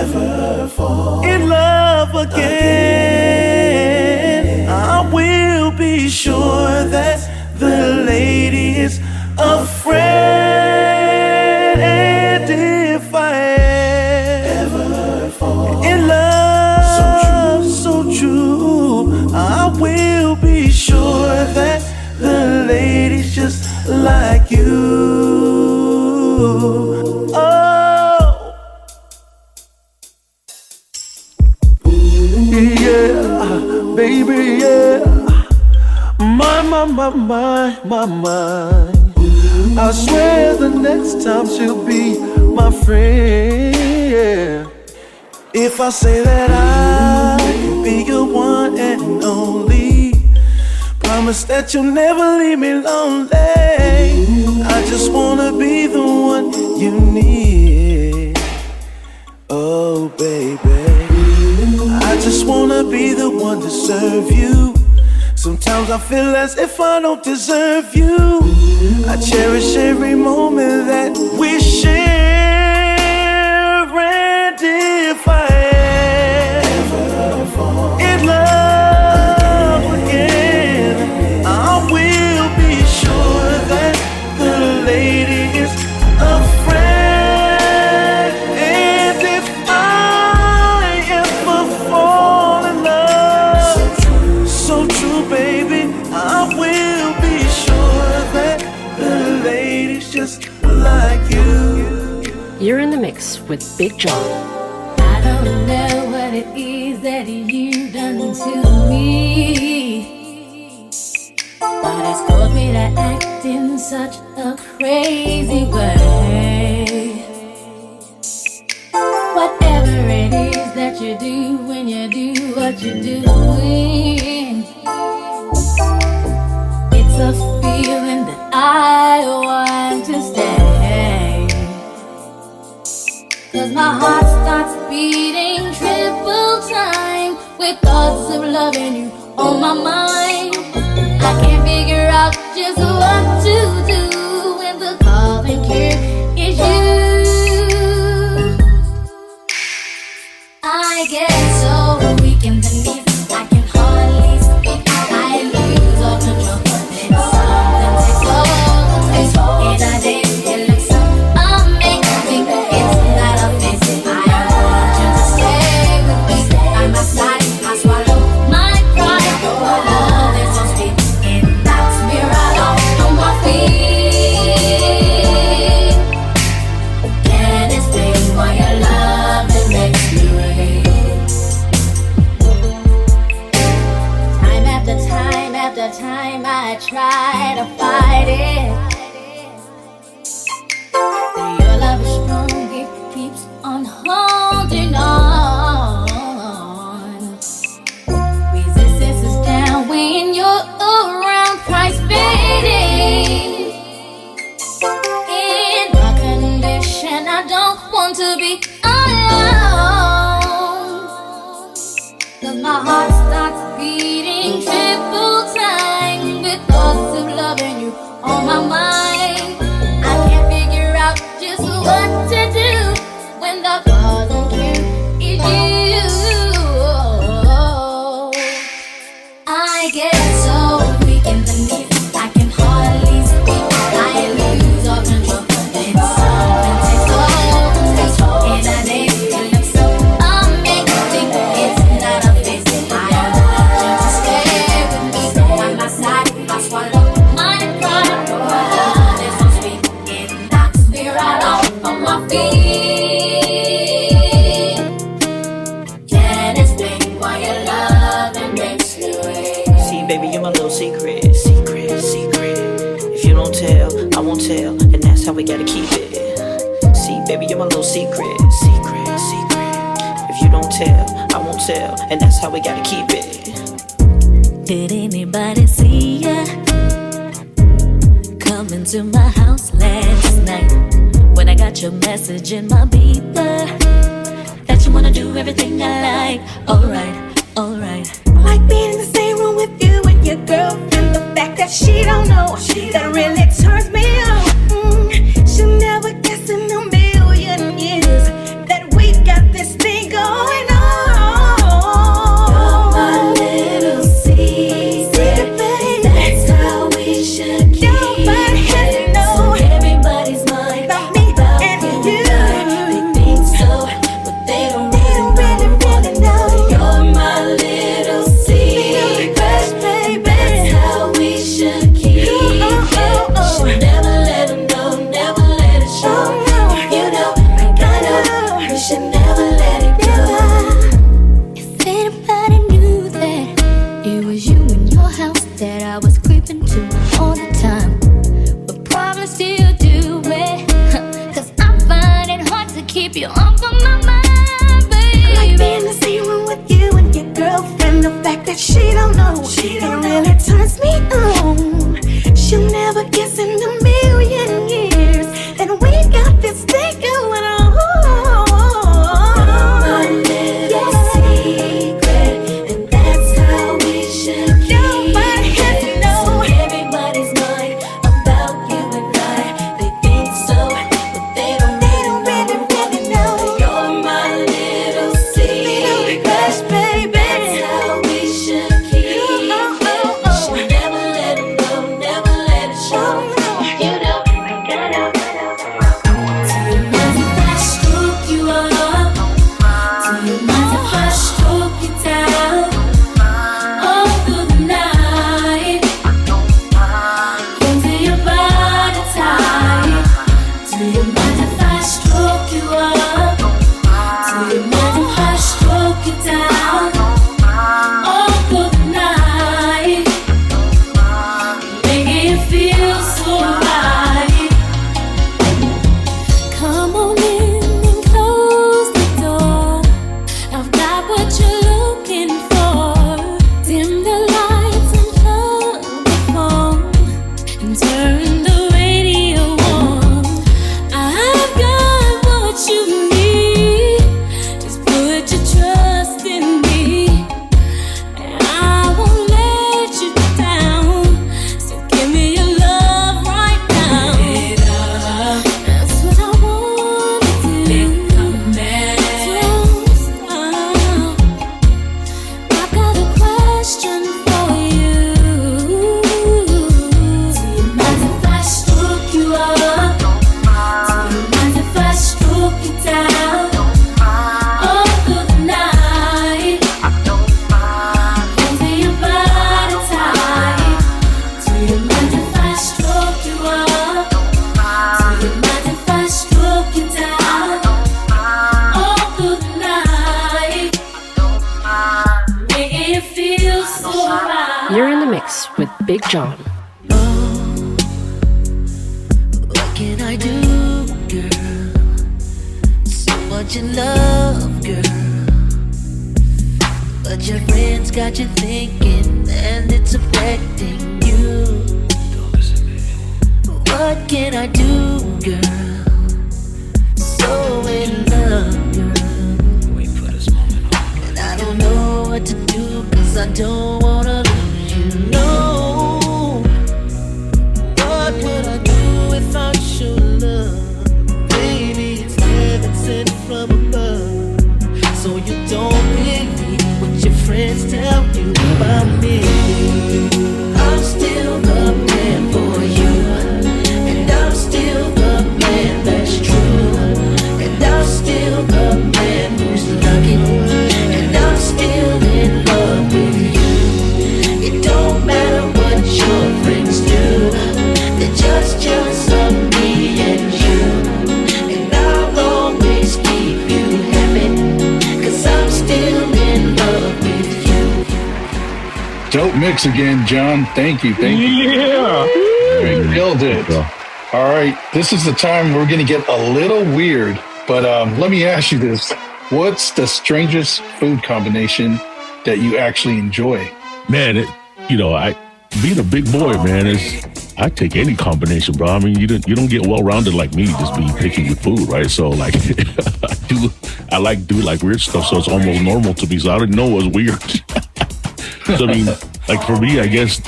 Speaker 12: ever fall in love again, I will be sure that the lady is a friend. And if I ever fall in love so true, I will be sure that the lady's just like you. Oh,
Speaker 13: yeah, baby, yeah. My. I swear the next time she'll be my friend. Yeah.
Speaker 12: if I say that I can be your one and only, promise that you'll never leave me lonely. I just wanna be the one you need. Oh baby, I just wanna be the one to serve you. Sometimes I feel as if I don't deserve you. I cherish every moment that we share. And if I ever fall in love again, I will be sure that the lady is a friend. And if I ever fall in love, so true, baby, I will be sure that the lady's just like you.
Speaker 1: You're in the mix with Big John.
Speaker 4: I don't know what it is that you've done to me, but it's caused me to act in such a crazy way. Whatever it is that you do when you do what you're doing, it's a feeling that I want to stay. 'Cause my heart starts beating triple time with thoughts of loving you on my mind. I can't figure out just what to do when the calling cure is you. I get so weak in the knees, I can hardly speak. I lose all control, then something takes over. In a day, it looks so amazing. It's not a face, I want you to stay. My heart starts beating triple time with thoughts of loving you on my mind. I can't figure out just what to do when the thought of you is you. I get so weak in the knees, I can hardly speak. I lose all control. It's something takes hold, and I need to look so amazing. It's not a face. I want you to stay with me by my side. I swallow my pride. Your love is so sweet, it knocks me right off on my feet. Can't explain why your loving makes me wait.
Speaker 12: See, baby, you're my little secret. If you don't tell, I won't tell, and that's how we gotta keep it. See, baby, you're my little secret. If you don't tell, I won't tell, and that's how we gotta keep it.
Speaker 14: Did anybody see ya coming to my house last night when I got your message in my beeper that you wanna do everything I like? Alright.
Speaker 15: Like being in the same room with you and your girlfriend. The fact that she don't know, that really turns me on. She'll never guess in a million years that we got this thing going on.
Speaker 14: You're my little secret, baby. That's how we should keep
Speaker 15: Nobody has to know.
Speaker 14: so everybody's mind
Speaker 15: About me and you.
Speaker 14: They think so, but they don't really know. You're my little secret, baby. That's how we should keep it. Should never let them know, never let it show. You know, I gotta, we should never let it go.
Speaker 4: If anybody knew that it was you in your house that I was creeping to all the time, but probably still do it, 'cause I find it hard to keep you off of my mind,
Speaker 15: Like being
Speaker 4: baby.
Speaker 15: in the same room with you and your girlfriend. The fact that she don't know, it really turns me on. She'll never guess in a million years that we got this thing going on.
Speaker 14: My little secret, and that's how we should keep
Speaker 15: Nobody has to
Speaker 14: it.
Speaker 15: know.
Speaker 14: So everybody's mind about you and I. They think so, but they don't really know. You're my little secret, baby. That's how we should keep it. Should never let them know, never let it show. You know, I gotta. Do you mind if I stroke you up? Do you mind if I stroke you down all through the night? Into your body tight. Do you mind if I stroke you up? Do you mind if I stroke you down all through the night? Making you feel so right. Come on in and close the door. I've got what you're looking for. Dim the lights and plug the phone and turn the radio on. I've got what you need. Just put your trust in me, and I won't let you down. So give me your love right now. That's what I wanna do. Don't stop. I've got a question for you. Do you mind if I stroke you up? Do you mind if I stroke you down all through the night? Into your body tight. Do you mind if I stroke you up? Do you mind if I stroke you down all through the night? Making you feel so right.
Speaker 1: You're in the mix with Big John.
Speaker 14: What can I do, girl? So much in love, girl. But your friends got you thinking, and it's affecting you. What can I do, girl? So in love, girl. And I don't know what to do
Speaker 12: don't wanna lose you, no. What would I do without your love? Baby, it's heaven sent from above. So you don't believe what your friends tell you about me. I'm still the man for you, and I'm still the man that's true, and I'm still the man who's lucky, and I'm still in love with you. It don't matter what your friends do, they're just of me and you, and I'll always keep you happy, 'cause I'm still in love with you.
Speaker 6: Dope mix again, John. Thank you.
Speaker 5: Yeah.
Speaker 6: You killed it. All right. This is the time we're going to get a little weird, but let me ask you this. What's the strangest food combination that you actually enjoy?
Speaker 3: Man, I being a big boy, man, I take any combination, bro. I mean, you don't get well-rounded like me, just be picky with food, right? So like, I like do like weird stuff, so it's almost normal to me. So I didn't know it was weird. So I mean, like for me, I guess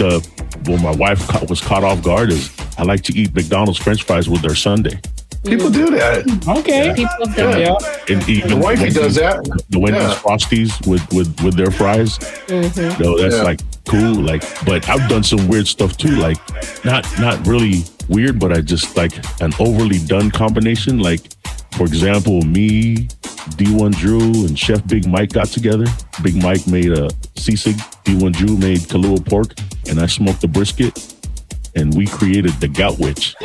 Speaker 3: when my wife was caught off guard is I like to eat McDonald's French fries with their sundae.
Speaker 6: People do that.
Speaker 5: Okay.
Speaker 3: Yeah.
Speaker 7: People have done
Speaker 6: Yeah.
Speaker 3: And even
Speaker 6: The wifey does that.
Speaker 3: The Wendy's
Speaker 6: Yeah.
Speaker 3: Frosties with their fries.
Speaker 7: Mm-hmm.
Speaker 3: No, that's
Speaker 6: Yeah.
Speaker 3: like cool. Like, but I've done some weird stuff too. Like, not really weird, but I just like an overly done combination. Like, for example, me, D1 Drew, and Chef Big Mike got together. Big Mike made a sisig. D1 Drew made Kahlua pork, and I smoked the brisket. And we created the Gout Witch.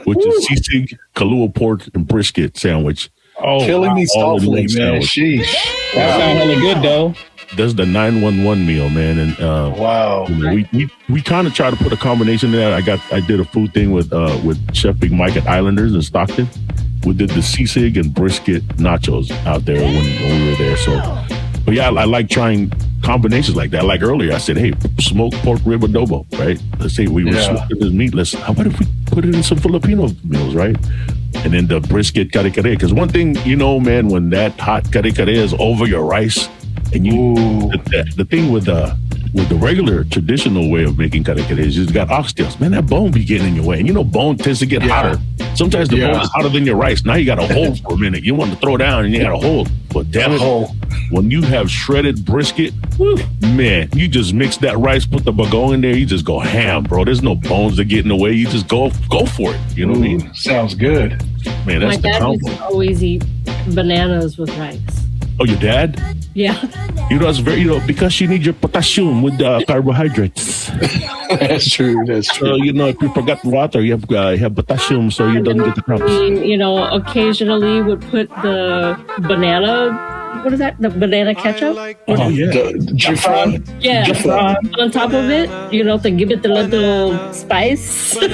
Speaker 3: which is sisig, Kahlua pork, and brisket sandwich.
Speaker 5: Oh,
Speaker 6: killing me
Speaker 3: all in
Speaker 6: softly,
Speaker 3: one
Speaker 6: man.
Speaker 3: sandwich.
Speaker 6: Sheesh.
Speaker 5: That sounds really good, though.
Speaker 3: That's the 911 meal, man. And
Speaker 6: Wow.
Speaker 3: we kind of try to put a combination there. I did a food thing with Chef Big Mike at Islanders in Stockton. We did the sisig and brisket nachos out there when we were there. So, but yeah, I like trying combinations like that. Like earlier, I said, hey, smoked pork rib adobo, right? Let's say we were smoking this meat. What if we put it in some Filipino meals, right? And then the brisket kare-kare. Because one thing, man, when that hot kare-kare is over your rice, and the thing with the regular traditional way of making kare-kare is you got oxtails. Man, that bone be getting in your way. And bone tends to get hotter. Sometimes the bone is hotter than your rice. Now you got to hold for a minute. You want to throw down and you got to hold. But damn it, when you have shredded brisket, man, you just mix that rice, put the bagoong in there, you just go ham, bro. There's no bones that get in the way. You just go for it. You know what I mean?
Speaker 6: Sounds good.
Speaker 3: Man, that's
Speaker 7: My
Speaker 3: the
Speaker 7: dad
Speaker 3: combo.
Speaker 7: used to always eat bananas with rice.
Speaker 3: Oh, your dad?
Speaker 7: Yeah.
Speaker 3: That's very, because you need your potassium with the carbohydrates.
Speaker 6: That's true. That's true.
Speaker 3: So, if you forgot water, you have potassium, so you don't get the cramps.
Speaker 7: Occasionally would put the banana, what is that? The banana ketchup?
Speaker 3: Oh, yeah.
Speaker 6: Jifron?
Speaker 7: Yeah. On top of it, to give it the little spice.
Speaker 5: Can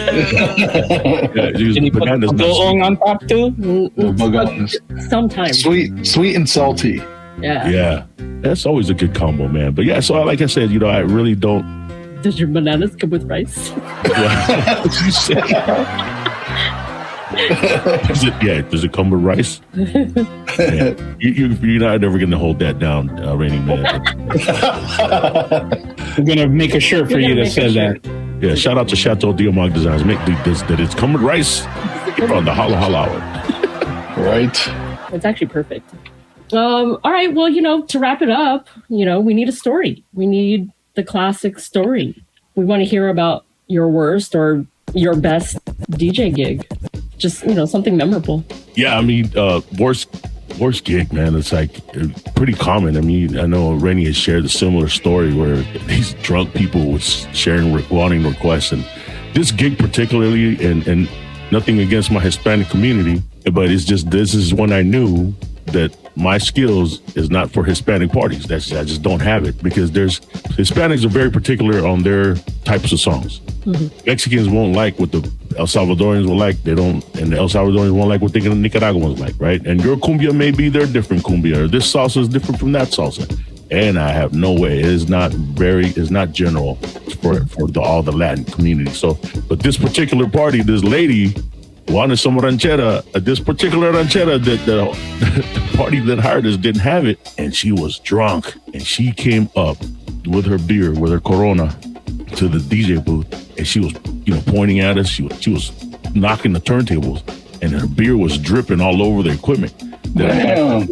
Speaker 5: you put bagoong on top too?
Speaker 6: Bagoongs.
Speaker 7: Sometimes.
Speaker 6: Sweet and salty.
Speaker 7: Yeah.
Speaker 3: Yeah. That's always a good combo, man. But yeah, so like I said, I really don't.
Speaker 7: Does your bananas come with rice?
Speaker 3: What you say? Does it come with rice? Yeah. You're not ever going to hold that down, Raining Man.
Speaker 5: We're going to make a shirt for you that says that.
Speaker 3: Yeah, shout out to Chateau Diamant Designs. Make this that it's come with rice. You're on the Holla Holla Hour.
Speaker 6: Right.
Speaker 7: It's actually perfect. All right. Well, to wrap it up, we need a story. We need the classic story. We want to hear about your worst or your best DJ gig. Just, something memorable.
Speaker 3: Yeah, I mean, worst gig, man. It's like pretty common. I mean, I know Rennie has shared a similar story where these drunk people was wanting requests. And this gig particularly, and nothing against my Hispanic community, but it's just, this is when I knew that my skills is not for Hispanic parties. I just don't have it, because Hispanics are very particular on their types of songs. Mm-hmm. Mexicans won't like what the El Salvadorians will like. They don't, and the El Salvadorians won't like what the Nicaraguans like, right? And your cumbia may be their different cumbia, or this salsa is different from that salsa. And I have no way. It's not general for all the Latin community. So, but this particular party, this lady wanted some ranchera. This particular ranchera that the party that hired us didn't have it, and she was drunk, and she came up with her beer, with her Corona, to the DJ booth, and she was, pointing at us. She was knocking the turntables, and her beer was dripping all over the equipment. I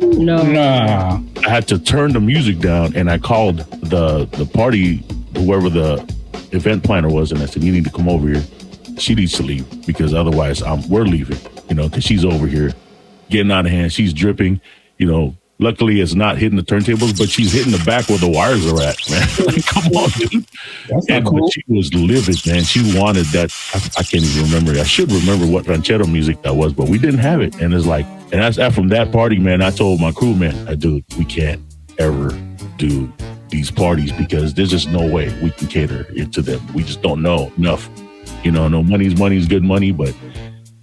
Speaker 3: had to turn the music down, and I called the party, whoever the event planner was, and I said, "You need to come over here. She needs to leave because otherwise we're leaving, because she's over here getting out of hand. She's dripping, Luckily, it's not hitting the turntables, but she's hitting the back where the wires are at, man. Like, come on, dude. But she was livid, man. She wanted that. I can't even remember. I should remember what ranchero music that was, but we didn't have it. And it's like, and that's from that party, man. I told my crew, man, dude, we can't ever do these parties because there's just no way we can cater it to them. We just don't know enough. No money's good money, but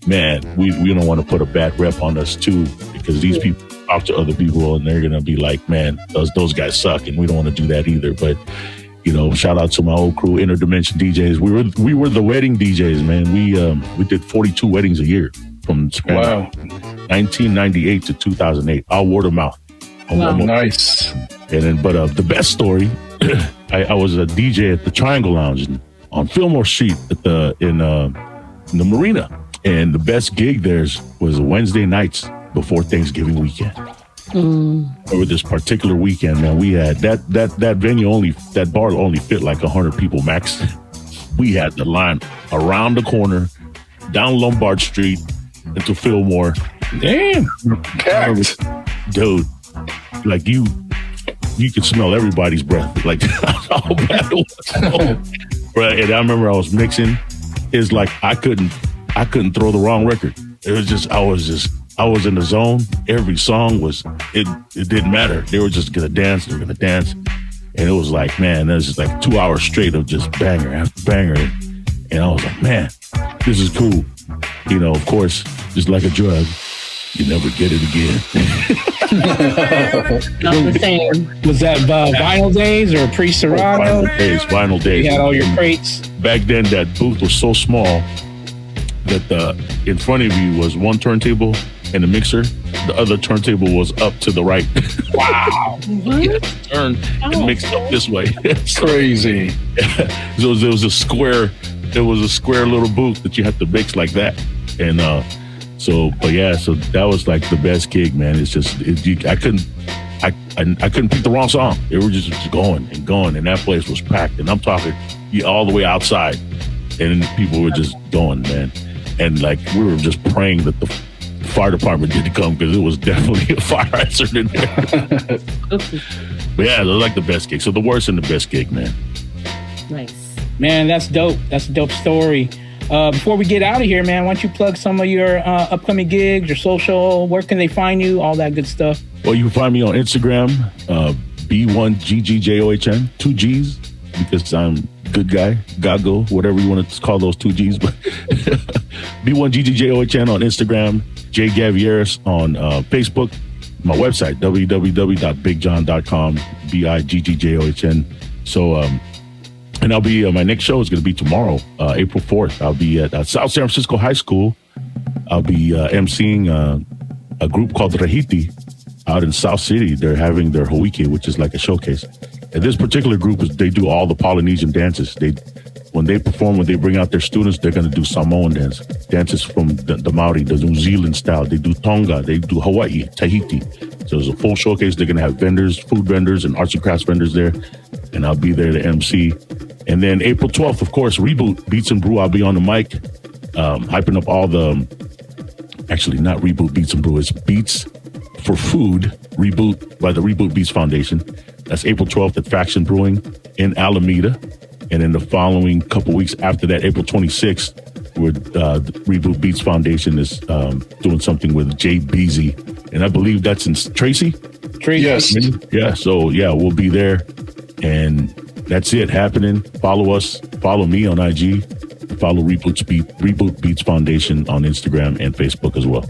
Speaker 3: man, we don't want to put a bad rep on us too, because these people talk to other people and they're gonna be like, man, those guys suck, and we don't want to do that either. But shout out to my old crew, Interdimension DJs. We were the wedding DJs, man. We did 42 weddings a year from 1998 to 2008, all word of mouth.
Speaker 6: Wow. Nice.
Speaker 3: And then, but the best story, I was a DJ at the Triangle Lounge on Fillmore Street in the Marina, and the best gig there was Wednesday nights before Thanksgiving weekend. Over this particular weekend, man, we had that venue that bar only fit like 100 people max. We had the line around the corner, down Lombard Street into Fillmore. Damn, dude, like you could smell everybody's breath, like how bad it was. Right, and I remember I was mixing. It's like I couldn't throw the wrong record. It was just I was in the zone. Every song it didn't matter. They were just gonna dance. They're gonna dance, and it was like, man, that was just like 2 hours straight of just banger after banger. And I was like, man, this is cool. Of course, just like a drug, you never get it again.
Speaker 7: Not the same.
Speaker 5: Was that vinyl days or pre-Serato?
Speaker 3: Vinyl days.
Speaker 5: You had all your crates.
Speaker 3: Back then, that booth was so small that in front of you was one turntable and a mixer. The other turntable was up to the right. Wow. You had to turn and mix up this way. It's
Speaker 6: crazy.
Speaker 3: So there was a square little booth that you had to mix like that. And so that was like the best gig, man. It's just I couldn't pick the wrong song. They were just going and going, and that place was packed. And I'm talking all the way outside, and people were just going, man. And like we were just praying that the fire department didn't come, because it was definitely a fire hazard in there. But yeah, they're like the best gig. So the worst and the best gig, man.
Speaker 7: Nice.
Speaker 5: Man, that's dope. That's a dope story. Before we get out of here, man, why don't you plug some of your upcoming gigs, your social, where can they find you, all that good stuff?
Speaker 3: Well, you can find me on Instagram, B1GGJOHN, 2 G's, because I'm good guy, Gago, whatever you want to call those 2 G's. But B1GGJOHN on Instagram, Jay Gavieres on Facebook, my website, www.BiggJohn.com, BiggJohn. So, and I'll be, my next show is going to be tomorrow, April 4th. I'll be at South San Francisco High School. I'll be emceeing a group called Rahiti out in South City. They're having their Hawike, which is like a showcase. And this particular group, they do all the Polynesian dances. When they perform, when they bring out their students, they're going to do Samoan dances from the Maori, the New Zealand style. They do Tonga, they do Hawaii, Tahiti. So it's a full showcase. They're going to have vendors, food vendors, and arts and crafts vendors there. And I'll be there to MC. And then April 12th, of course, Reboot Beats and Brew. I'll be on the mic, hyping up all actually not Reboot Beats and Brew, it's Beats for Food, Reboot by the Reboot Beats Foundation. That's April 12th at Faction Brewing in Alameda. And in the following couple weeks after that, April 26th, the Reboot Beats Foundation is doing something with Jay Beasy. And I believe that's in Tracy?
Speaker 6: Yes.
Speaker 3: Yeah, so yeah, we'll be there. And that's it happening. Follow us. Follow me on IG. Follow Reboot Beats Foundation on Instagram and Facebook as well.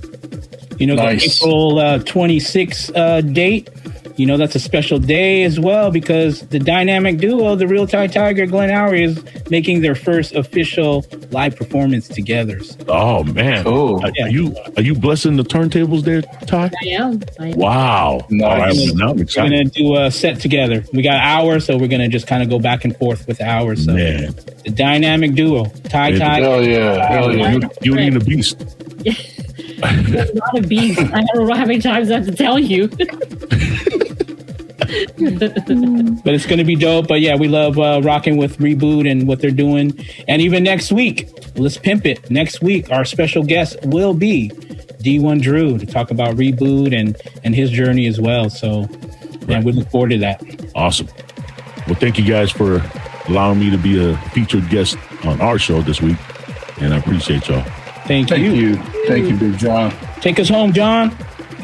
Speaker 5: The April 26th date, you know, that's a special day as well because the dynamic duo, the Real Thai Tiger, Glenn Howery, is making their first official live performance together.
Speaker 3: Oh man!
Speaker 6: Oh,
Speaker 3: are you blessing the turntables there, Ty?
Speaker 7: I am.
Speaker 3: Wow!
Speaker 6: Nice.
Speaker 3: All right, now I'm
Speaker 5: We're
Speaker 3: excited.
Speaker 5: gonna do a set together. We got hours, so we're gonna just kind of go back and forth with hours. So
Speaker 3: Man,
Speaker 5: the dynamic duo, Ty.
Speaker 6: hell yeah.
Speaker 3: you need a beast.
Speaker 7: I'm not a beast. I don't know how many times I have to tell you.
Speaker 5: But it's going to be dope. But yeah, we love rocking with Reboot and what they're doing. And even next week, let's pimp it. Next week, our special guest will be D1 Drew to talk about Reboot and his journey as well. So yeah, we look forward to that.
Speaker 3: Awesome. Well, thank you guys for allowing me to be a featured guest on our show this week. And I appreciate y'all.
Speaker 5: Thank you.
Speaker 6: Thank you, Big John.
Speaker 5: Take us home, John.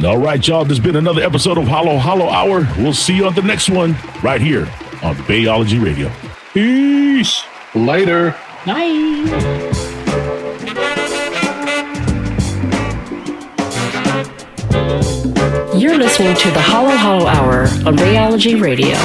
Speaker 3: All right, y'all. There's been another episode of Hollow Hour. We'll see you on the next one right here on Bayology Radio.
Speaker 5: Peace.
Speaker 6: Later.
Speaker 7: Bye.
Speaker 1: You're listening to the Hollow Hour on Bayology Radio.